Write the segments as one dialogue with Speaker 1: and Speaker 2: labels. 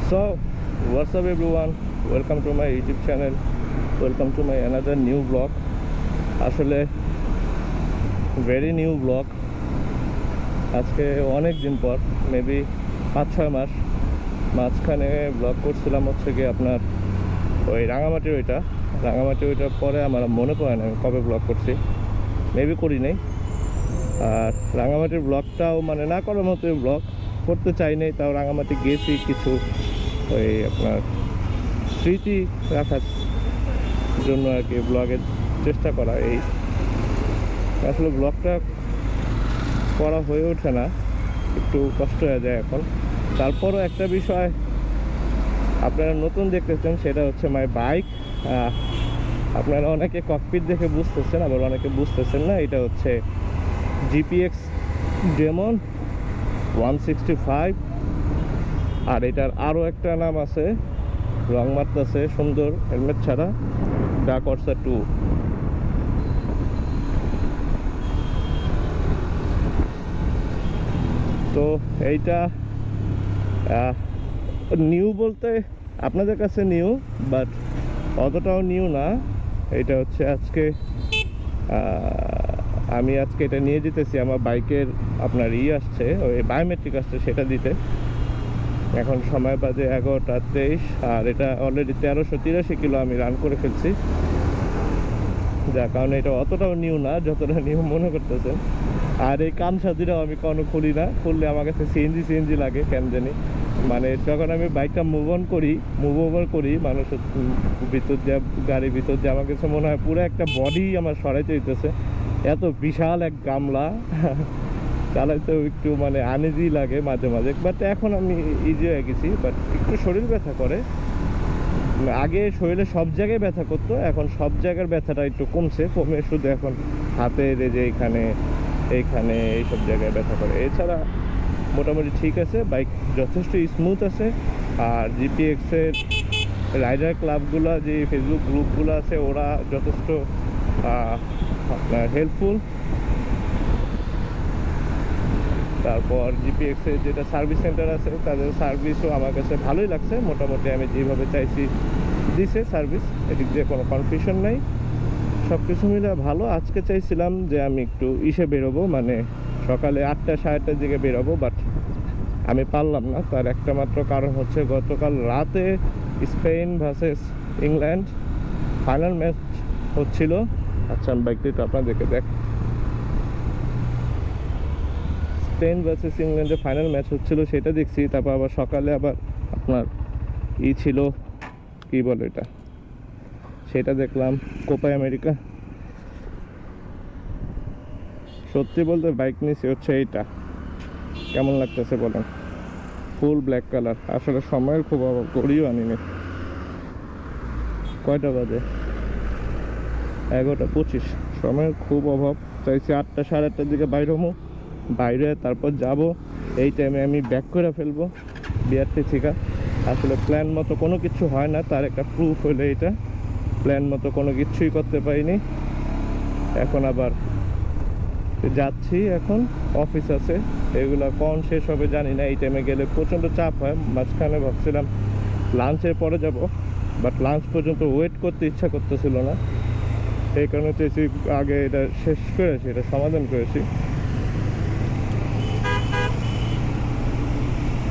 Speaker 1: So, what's up everyone? Welcome to my YouTube channel. Welcome to my another new vlog. আসলে very new vlog. আজকে অনেক দিন পর maybe 5-6 মাস মাঝখানে blog করছিলাম হচ্ছে কি আপনার ওই রাঙামাটির ওইটার পরে আমার মনে পড়ে না আমি কবে ব্লগ করছি, মেবি করি নাই। আর রাঙামাটির ব্লগটাও মানে না করার মতোই ব্লগ করতে চাই নাই, তাও রাঙামাটি গেছি কিছু ওই আপনার স্মৃতি রাখার জন্য আর কি ব্লগের চেষ্টা করা। এই আসলে ব্লগটা করা হয়ে ওঠে না, একটু কষ্ট হয়ে যায় এখন। তারপরও একটা বিষয় আপনারা নতুন দেখতেছেন, সেটা হচ্ছে মাই বাইক। আপনারা অনেকে ককপিট দেখে বুঝতেছেন, আবার অনেকে বুঝতেছেন না। এটা হচ্ছে জিপিএক্স ডেমন 165। আর এটার আরও একটা নাম আছে, রং মারতেছে সুন্দর হেলমেট ছাড়া, ডার্ক অর্সা 2। তো এইটা নিউ বলতে আপনাদের কাছে নিউ, বাট অতটাও নিউ না। এটা হচ্ছে আজকে আমি আজকে এটা নিয়ে যেতেছি, আমার বাইকের আপনার আসছে, ওই বায়োমেট্রিক আসছে, সেটা দিতে। এখন সময় বাজে 11টা 23, আর এটা অলরেডি 1383 কিলো আমি রান করে ফেলছি। যার কারণে এটা অতটাও নিউ না যতটা নিউ মনে করতেছেন। আর এই কান সাজিটাও আমি কোনো খুলি না, খুললে আমার কাছে সিএনজি লাগে কেন জানি। মানে যখন আমি বাইকটা মুভ ওভার করি মানুষের ভিতর দিয়ে, গাড়ির ভিতর দিয়ে, আমার কাছে মনে হয় পুরো একটা বডি আমার সরাইতে হইতেছে। এত বিশাল এক গামলা চালাইতেও একটু মানে আনইজি লাগে মাঝে মাঝে, বাট এখন আমি ইজি হয়ে গেছি। বাট একটু শরীর ব্যথা করে, আগে শরীরে সব জায়গায় ব্যথা করতো, এখন সব জায়গার ব্যথাটা একটু কমে শুধু এখন হাতের যে এইখানে এইসব জায়গায় ব্যথা করে। এছাড়া মোটামুটি ঠিক আছে, বাইক যথেষ্ট স্মুথ আছে। আর জিপিএক্সের রাইডার ক্লাবগুলো, যে ফেসবুক গ্রুপগুলো আছে, ওরা যথেষ্ট আপনার হেল্পফুল। তারপর জিপিএক্সের যেটা সার্ভিস সেন্টার আছে, তাদের সার্ভিসও আমার কাছে ভালোই লাগছে। মোটামুটি আমি যেভাবে চাইছি দিছে সার্ভিস, এদিক দিয়ে কোনো কনফিউশন নাই, সব কিছু মিলে ভালো। আজকে চাইছিলাম যে আমি একটু বেরোবো, মানে সকালে 8টা 8:30 দিকে বেরোবো, বাট আমি পারলাম না। তার একটা মাত্র কারণ হচ্ছে গতকাল রাতে Spain versus England final match হচ্ছিল। আচ্ছা, আমি বাইকটা একটু আপনাদেরকে দেখ। স্পেন ভার্সেস ইংল্যান্ডের ফাইনাল ম্যাচ হচ্ছিল, সেটা দেখছি। তারপর আবার সকালে আবার আপনার ছিল, কি বলে এটা, সেটা দেখলাম, কোপা আমেরিকা। সত্যি বলতে বাইক নিয়েছি হচ্ছে এইটা, কেমন লাগতেছে বলেন? Full black colour. আসলে সময়ের খুব অভাব, করিও আনিনি। কয়টা বাজে? 11টা 25। সময়ের খুব অভাব। চাইছি 8টা 8:30 দিকে বাইরে তারপর যাব। এই টাইমে আমি ব্যাক করে ফেলবো বিআরটি থেকে। আসলে প্ল্যান মতো কোনো কিছু হয় না, তার একটা প্রুফ হলো এটা। প্ল্যান মতো কোনো কিছুই করতে পারিনি। এখন আবার যাচ্ছি, এখন অফিস আছে, এগুলো কখন শেষ হবে জানি না। এই টাইমে গেলে প্রচণ্ড চাপ হয়। মাঝখানে ভাবছিলাম লাঞ্চের পরে যাব, বাট লাঞ্চ পর্যন্ত ওয়েট করতে ইচ্ছা করতেছিল না। এই কারণে চেয়েছি আগে এটা শেষ করেছি, এটা সমাধান করেছি।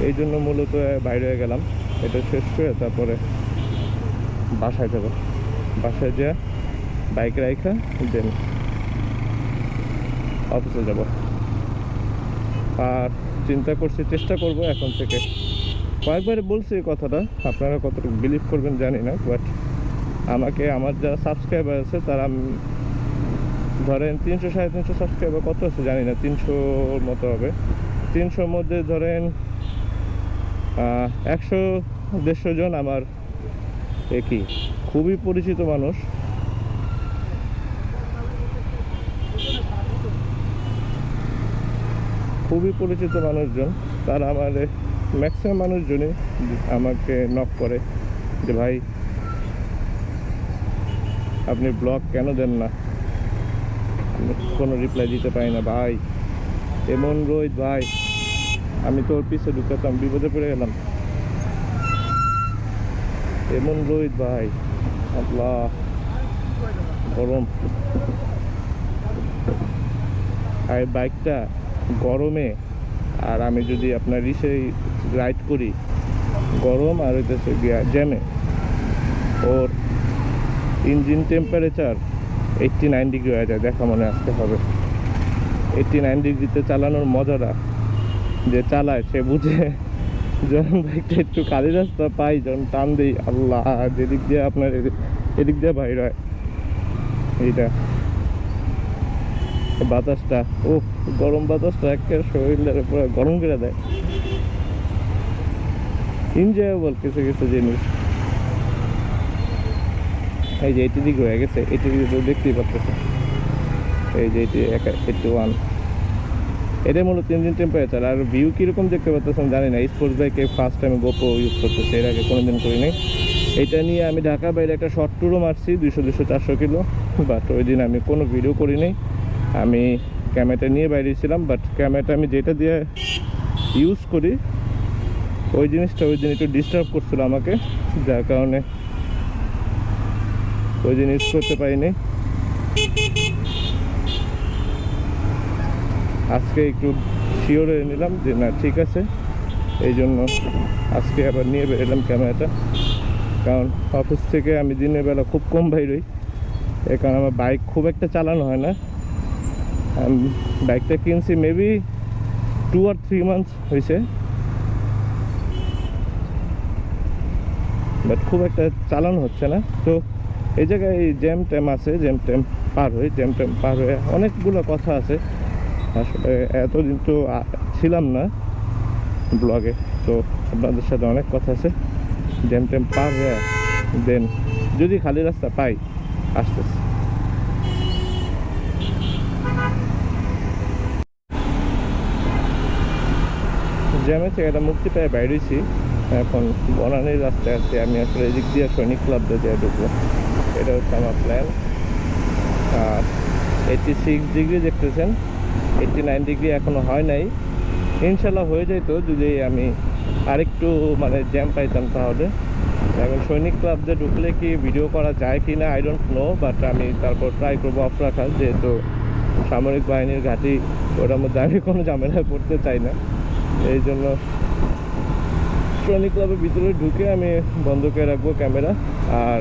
Speaker 1: এই জন্য মূলত বাইরে গেলাম, এটা শেষ করে তারপরে বাসায় যাব। বাসায় যেয়ে বাইক রাইখা দেন অফিসে যাব। আর চিন্তা করছি, চেষ্টা করব এখন থেকে। কয়েকবার বলছি এই কথাটা, আপনারা কতটুকু বিলিভ করবেন জানি না, বাট আমাকে আমার যারা সাবস্ক্রাইবার আছে তারা ধরেন 300 350 সাবস্ক্রাইবার কত আছে জানি না, 300-র মতো হবে। 300-র মধ্যে ধরেন 100-150 জন আমার একই খুবই পরিচিত মানুষ। খুবই পরিচিত মানুষজন, তারা আমাদের ম্যাক্সিমাম মানুষজনই আমাকে নক করে যে ভাই আপনি ব্লগ কেন দেন না, আমি কোনো রিপ্লাই দিতে পারি না ভাই। এমন রোহিত ভাই, আমি তোর পিছে ঢুকাতাম, বিপদে পড়ে গেলাম। এমন রোদ ভাই, আল্লাহ গরম। আর বাইকটা গরমে, আর আমি যদি আপনার ইসে রাইড করি গরম, আর হইতেছে গিয়া জ্যামে, ওর ইঞ্জিন টেম্পারেচার 89 ডিগ্রি হয়ে যায়। দেখা মনে আসতে হবে 89 ডিগ্রিতে চালানোর মজাটা যে চালায় সে বুঝে। যখন বাইকটা একটু কালি রাস্তা পাই, যখন টান দিই, আল্লাহ যেদিক দিয়ে আপনার এদিক দিয়ে বাইর হয় এইটা বাতাসটা, ও গরম বাতাসটা একের শরীরের পুরো গরম করে দেয়। এনজয়েবল কিছু কিছু জিনিস। এই যে 80 ডিগ্রি হয়ে গেছে, 80 ডিগ্রি তো দেখতেই পাচ্ছেন। এই যে 81, এটা মূলত ইঞ্জিন টেম্পারেচার। আর ভিউ কীরকম দেখতে পাচ্ছেন জানি না, স্পোর্টস বাইকে ফার্স্ট টাইম গোপো ইউজ করতেছে, এর আগে কোনোদিন করিনি। এটা নিয়ে আমি ঢাকা বাইরে একটা শর্ট ট্যুরও মারছি 200-400 কিলো, বাট ওই দিন আমি কোনো ভিডিও করিনি। আমি ক্যামেরাটা নিয়ে বাইরেছিলাম, বাট ক্যামেরাটা আমি যেটা দিয়ে ইউজ করি ওই জিনিসটা ওই দিন একটু ডিস্টার্ব করছিল আমাকে, যার কারণে ওই দিন ইউজ করতে পারিনি। আজকে একটু শিওর হয়ে নিলাম যে না ঠিক আছে, এই জন্য আজকে আবার নিয়ে বেরোলাম ক্যামেরাটা। কারণ অফিস থেকে আমি দিনের বেলা খুব কম বাইরই, এই কারণে আমার বাইক খুব একটা চালানো হয় না। বাইকটা কিনছি মেবি 2 or 3 months হয়েছে, বাট খুব একটা চালানো হচ্ছে না। তো এই জায়গায় জ্যাম ট্যাম আছে, জ্যাম ট্যাম পার হয়ে অনেকগুলো কথা আছে। আসলে এতদিন তো ছিলাম না ব্লগে, তো আপনাদের সাথে অনেক কথা আছে। জ্যাম ট্যাম পার হয়ে দেন যদি খালি রাস্তা পাই আসতেছে। জ্যামে থেকে একটা মুক্তি পেয়ে বাইরেছি, এখন বনানীর রাস্তায় আছি। আমি আসলে এদিক দিয়ে সৈনিক ক্লাব দিয়ে ঢুকবো, এটা হচ্ছে আমার প্ল্যান। আর 86 ডিগ্রি দেখতেছেন, 89 ডিগ্রি এখনও হয় নাই। ইনশাল্লাহ হয়ে যেত যদি আমি আরেকটু মানে জ্যাম পাইতাম তাহলে। এখন সৈনিক ক্লাব দিয়ে ঢুকলে কি ভিডিও করা যায় কি না আই ডোন্ট নো, বাট আমি তারপর ট্রাই করবো অফ রাখার, যেহেতু সামরিক বাহিনীর ঘাঁটি, ওটার মধ্যে আমি কোনো ঝামেলায় পড়তে চাই না। এই জন্য সৈনিক ক্লাবের ভিতরে ঢুকে আমি বন্ধ করে রাখবো ক্যামেরা, আর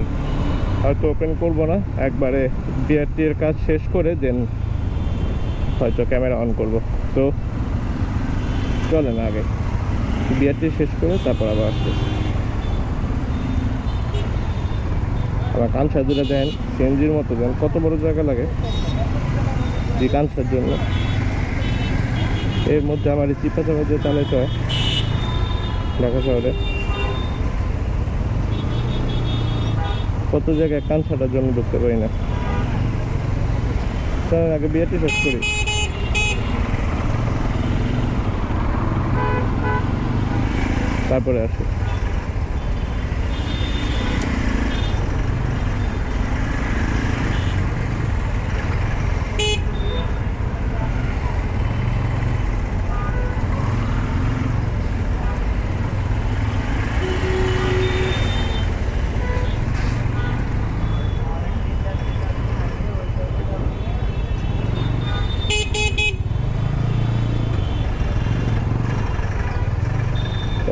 Speaker 1: হয়তো ওপেন করবো না, একবারে বিআরটি এর কাজ শেষ করে দেন হয়তো ক্যামেরা অন করব। তো চলে না, আগে বিআরটি শেষ করে তারপর আবার আসবে। আমার কানসার দুটো দেন সিএনজির মতো দেন, কত বড় জায়গা লাগে যে কানসার জন্য। এর মধ্যে আমার এই চিপা চাপা দিয়ে চালাইতে হয় ঢাকা শহরে, কত জায়গায় কানসাটার জন্য ঢুকতে পারি না। আগে বিআরটি শেষ করি, তারপরে আসি।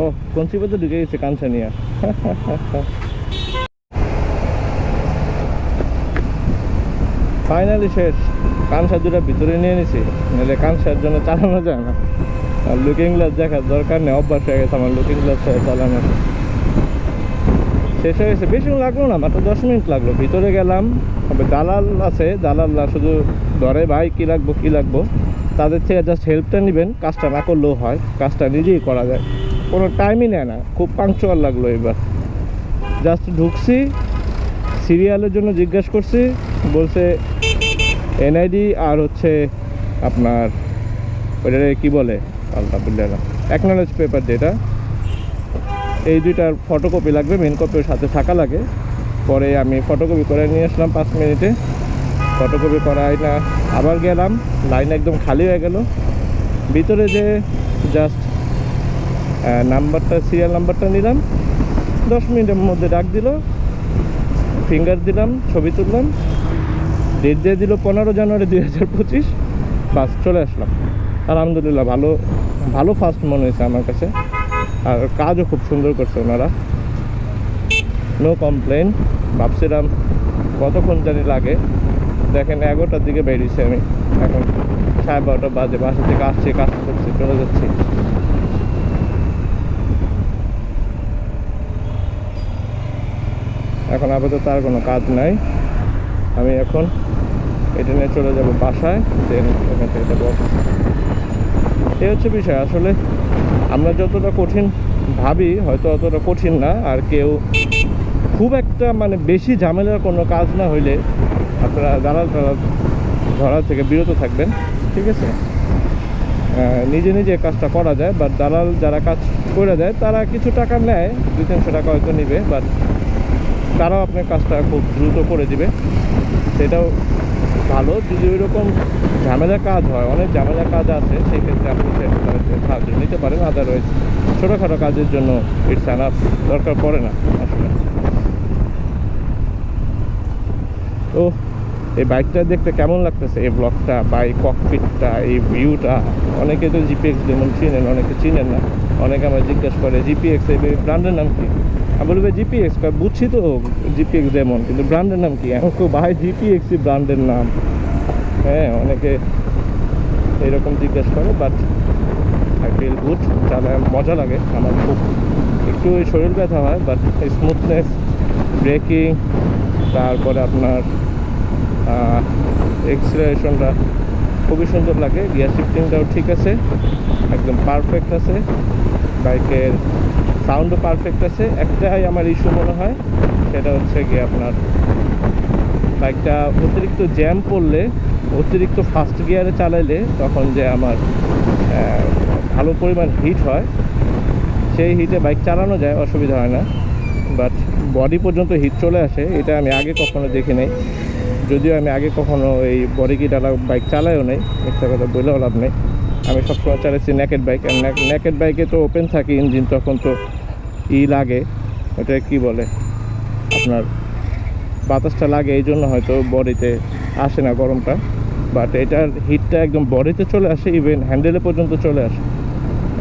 Speaker 1: ও কনসিপাতে ঢুকে গেছে কানসা নিয়ে। ফাইনালি শেষ, কানসার দুটা ভিতরে নিয়ে নিছি, নাহলে কানসার জন্য চালানো যায় না। আর লুকিং গ্লাস দেখার দরকার নেই, অভ্যাস হয়ে গেছে আমার লুকিং গ্লাস চালানো। শেষ হয়ে গেছে, বেশি লাগলো না, মাত্র 10 মিনিট লাগলো। ভিতরে গেলাম, তবে দালাল আছে, দালালরা শুধু ধরে ভাই কী লাগবো, তাদের থেকে জাস্ট হেল্পটা নেবেন, কাজটা না করলেও হয়, কাজটা নিজেই করা যায়, কোনো টাইমই নেয় না। খুব পাংচুয়াল লাগলো এবার। জাস্ট ঢুকছি, সিরিয়ালের জন্য জিজ্ঞেস করছি, বলছে এনআইডি আর হচ্ছে আপনার ওইটা কী বলে আলটা বললে না, অ্যাকনোলেজ পেপার, যেটা এই দুইটার ফটোকপি লাগবে, মেন কপির সাথে থাকা লাগে। পরে আমি ফটোকপি করে নিয়ে আসলাম 5 মিনিটে, ফটোকপি করাই না আবার গেলাম, লাইন একদম খালি হয়ে গেল। ভিতরে যে জাস্ট নাম্বারটা, সিরিয়াল নাম্বারটা নিলাম, 10 মিনিটের মধ্যে ডাক দিল, ফিঙ্গার দিলাম, ছবি তুললাম, ডেট দিয়ে দিল 15 জানুয়ারি 2025, বাস চলে আসলাম। আলহামদুলিল্লাহ ভালো ভালো ফাস্ট মনে হয়েছে আমার কাছে, আর কাজও খুব সুন্দর করছে ওনারা, নো কমপ্লেন। ভাবছিলাম কতক্ষণ জানি লাগে, দেখেন 11টার দিকে বেরিয়েছি আমি, এখন 12:30 বাজে, বাসা থেকে আসছি, কাজ করছি, চলে যাচ্ছি। এখন আপাতত আর কোনো কাজ নাই, আমি এখন এটা নিয়ে চলে যাব বাসায়, দেন ওখান থেকে যাবো অফিসে। এই হচ্ছে বিষয়। আসলে আমরা যতটা কঠিন ভাবি হয়তো অতটা কঠিন না। আর কেউ খুব একটা মানে বেশি ঝামেলার কোনো কাজ না হইলে আপনারা দালাল ধরা থেকে বিরত থাকবেন, ঠিক আছে? নিজে নিজে কাজটা করা যায়, বাট দালাল যারা কাজ করে দেয় তারা কিছু টাকা নেয়, 200-300 টাকা হয়তো নিবে, বাট তারাও আপনার কাজটা খুব দ্রুত করে দিবে, সেটাও ভালো। যদি ওইরকম ঝামেলার কাজ হয়, অনেক ঝামেলার কাজ আছে, সেই ক্ষেত্রে আপনি সাহায্য নিতে পারেন। আদারওয়াইজ ছোটোখাটো কাজের জন্য ইটস এনাফ, দরকার পড়ে না আসলে। তো এই বাইকটা দেখতে কেমন লাগতেছে, এই ব্লকটা বা এই ককপিটটা, এই ভিউটা। অনেকে তো জিপিএক্স যেমন চিনেন, অনেকে চিনেন না। অনেকে আমার জিজ্ঞেস করে জিপিএক্স এই ব্র্যান্ডের নাম কি, আমি বলবে জিপিএক্স, বুঝছি তো জিপিএক্স যেমন, কিন্তু ব্র্যান্ডের নাম কি? এখন তো ভাই জিপিএক্সই ব্র্যান্ডের নাম। হ্যাঁ, অনেকে এরকম জিজ্ঞেস করে, বাট আই ফিল গুড, চালায় মজা লাগে আমার খুব। একটু ওই শরীর ব্যথা হয়, বাট স্মুথনেস, ব্রেকিং, তারপরে আপনার এক্সিলারেশনটা খুবই সুন্দর লাগে। গিয়ার শিফটিংটাও ঠিক আছে, একদম পারফেক্ট আছে, বাইকের সাউন্ডও পারফেক্ট আছে। একটাই আমার ইস্যু মনে হয়, সেটা হচ্ছে কি আপনার বাইকটা অতিরিক্ত জ্যাম পড়লে, অতিরিক্ত ফাস্ট গিয়ারে চালাইলে তখন যে আমার ভালো পরিমাণ হিট হয়, সেই হিটে বাইক চালানো যায়, অসুবিধা হয় না, বাট বডি পর্যন্ত হিট চলে আসে, এটা আমি আগে কখনো দেখি নাই। যদিও আমি আগে কখনো এই বডি কিট বাইক চালাইও নেই, একটা কথা বলেও লাভ নেই। আমি সবসময় চালাচ্ছি নেকেড বাইক, আর নেকেড বাইকে তো ওপেন থাকে ইঞ্জিন, তখন তো লাগে, ওটা কি বলে আপনার বাতাসটা লাগে, এই জন্য হয়তো বডিতে আসে না গরমটা, বাট এটার হিটটা একদম বডিতে চলে আসে, ইভেন হ্যান্ডেলে পর্যন্ত চলে আসে,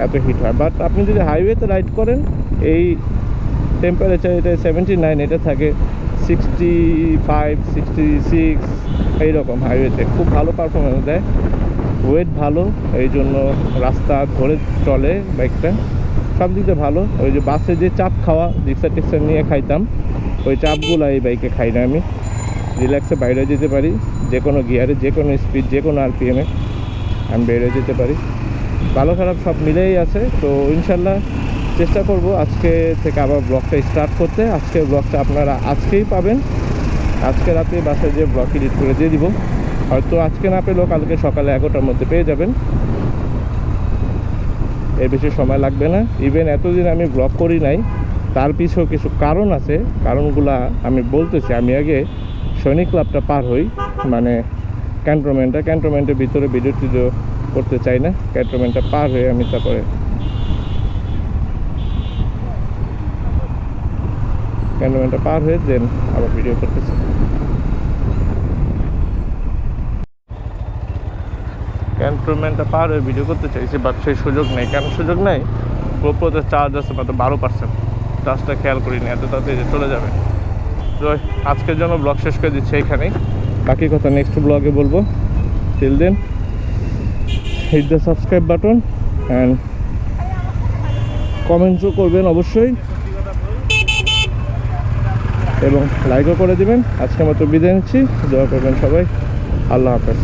Speaker 1: এত হিট হয়। বাট আপনি যদি হাইওয়েতে রাইড করেন, এই টেম্পারেচার এটা 79, এটা থাকে 65, 66 এইরকম। হাইওয়েতে খুব ভালো পারফরমেন্স দেয়, ওয়েট ভালো, এই জন্য রাস্তা ধরে চলে বাইকটা, সব দিক দিয়ে ভালো। ওই যে বাসে যে চাপ খাওয়া, রিক্সা টিক্সা নিয়ে খাইতাম, ওই চাপগুলো এই বাইকে খাই না আমি। রিল্যাক্সে বাইরে যেতে পারি, যে কোনো গিয়ারে, যে কোনো স্পিড, যে কোনো আরপিএমে আমি বেরিয়ে যেতে পারি। ভালো খারাপ সব মিলেই আছে। তো ইনশাল্লাহ চেষ্টা করব আজকে থেকে আবার ব্লগটা স্টার্ট করতে। আজকের ব্লগটা আপনারা আজকেই পাবেন, আজকে রাতে বাসায় যে ব্লগ এডিট করে দিয়ে দিব, হয়তো আজকে না পেলেও কালকে সকালে 11টার মধ্যে পেয়ে যাবেন, এর বেশি সময় লাগবে না। ইভেন এতদিন আমি ব্লগ করি নাই, তার পিছেও কিছু কারণ আছে, কারণগুলা আমি বলতেছি। আমি আগে সৈনিক ক্লাবটা পার হই, মানে ক্যান্টনমেন্টের ভিতরে ভিডিও টিডিও করতে চাই না, ক্যান্টনমেন্টটা পার হয়ে আমি তারপরে ক্যান্টনমেন্টটা পার হয়ে দেন আবার ভিডিও করতেছি। ক্যান্টনমেন্টটা পার হয়ে ভিডিও করতে চাইছি, বাট সেই সুযোগ নেই। কেন সুযোগ নেই? গোপ্রোতে চার্জ আছে মাত্র 12%, চার্জটা খেয়াল করিনি, এত তাড়াতাড়ি চলে যাবে। তো আজকের জন্য ব্লগ শেষ করে দিচ্ছি এইখানেই, বাকি কথা নেক্সট ব্লগে বলবো। Till then hit the subscribe button and কমেন্টসও করবেন অবশ্যই, এবং লাইকও করে দিবেন। আজকের মতো বিদায় নিচ্ছি, দোয়া করবেন সবাই। আল্লাহ হাফেজ।